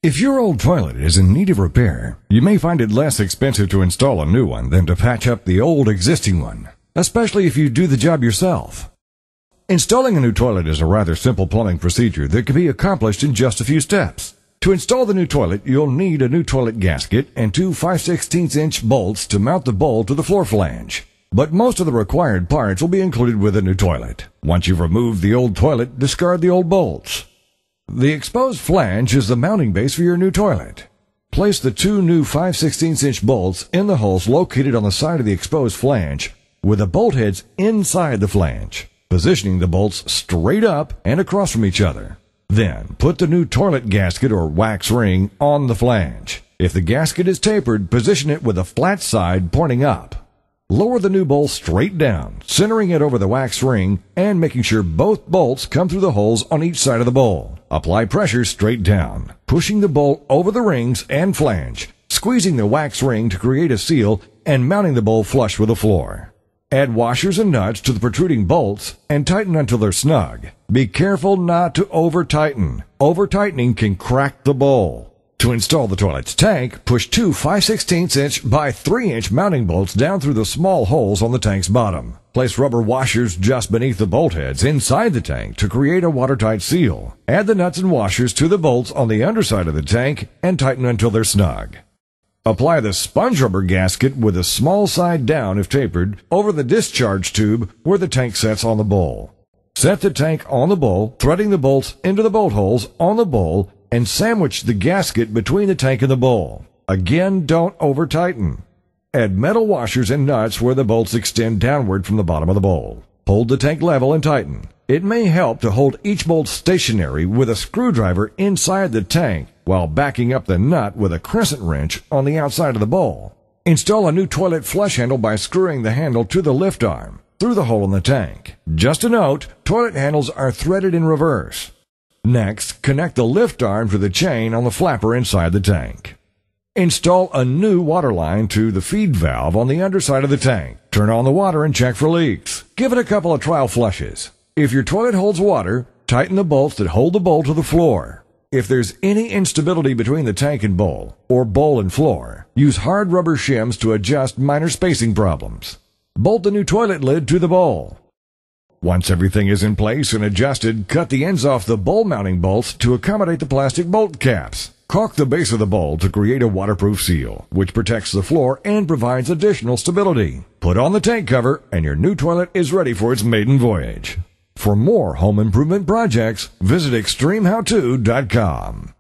If your old toilet is in need of repair, you may find it less expensive to install a new one than to patch up the old existing one, especially if you do the job yourself. Installing a new toilet is a rather simple plumbing procedure that can be accomplished in just a few steps. To install the new toilet, you'll need a new toilet gasket and two 5/16" bolts to mount the bowl to the floor flange. But most of the required parts will be included with a new toilet. Once you've removed the old toilet, discard the old bolts. The exposed flange is the mounting base for your new toilet. Place the two new 5/16" bolts in the holes located on the side of the exposed flange, with the bolt heads inside the flange, positioning the bolts straight up and across from each other. Then, put the new toilet gasket or wax ring on the flange. If the gasket is tapered, position it with the flat side pointing up. Lower the new bowl straight down, centering it over the wax ring and making sure both bolts come through the holes on each side of the bowl. Apply pressure straight down, pushing the bowl over the rings and flange, squeezing the wax ring to create a seal, and mounting the bowl flush with the floor. Add washers and nuts to the protruding bolts and tighten until they're snug. Be careful not to over-tighten. Over-tightening can crack the bowl. To install the toilet's tank, push two 5/16" by 3" mounting bolts down through the small holes on the tank's bottom. Place rubber washers just beneath the bolt heads inside the tank to create a watertight seal. Add the nuts and washers to the bolts on the underside of the tank and tighten until they're snug. Apply the sponge rubber gasket with the small side down if tapered over the discharge tube where the tank sets on the bowl. Set the tank on the bowl, threading the bolts into the bolt holes on the bowl, and sandwich the gasket between the tank and the bowl. Again, don't over-tighten. Add metal washers and nuts where the bolts extend downward from the bottom of the bowl. Hold the tank level and tighten. It may help to hold each bolt stationary with a screwdriver inside the tank while backing up the nut with a crescent wrench on the outside of the bowl. Install a new toilet flush handle by screwing the handle to the lift arm through the hole in the tank. Just a note, toilet handles are threaded in reverse. Next, connect the lift arm to the chain on the flapper inside the tank. Install a new water line to the feed valve on the underside of the tank. Turn on the water and check for leaks. Give it a couple of trial flushes. If your toilet holds water, tighten the bolts that hold the bowl to the floor. If there's any instability between the tank and bowl, or bowl and floor, use hard rubber shims to adjust minor spacing problems. Bolt the new toilet lid to the bowl. Once everything is in place and adjusted, cut the ends off the bowl mounting bolts to accommodate the plastic bolt caps. Caulk the base of the bowl to create a waterproof seal, which protects the floor and provides additional stability. Put on the tank cover, and your new toilet is ready for its maiden voyage. For more home improvement projects, visit ExtremeHowTo.com.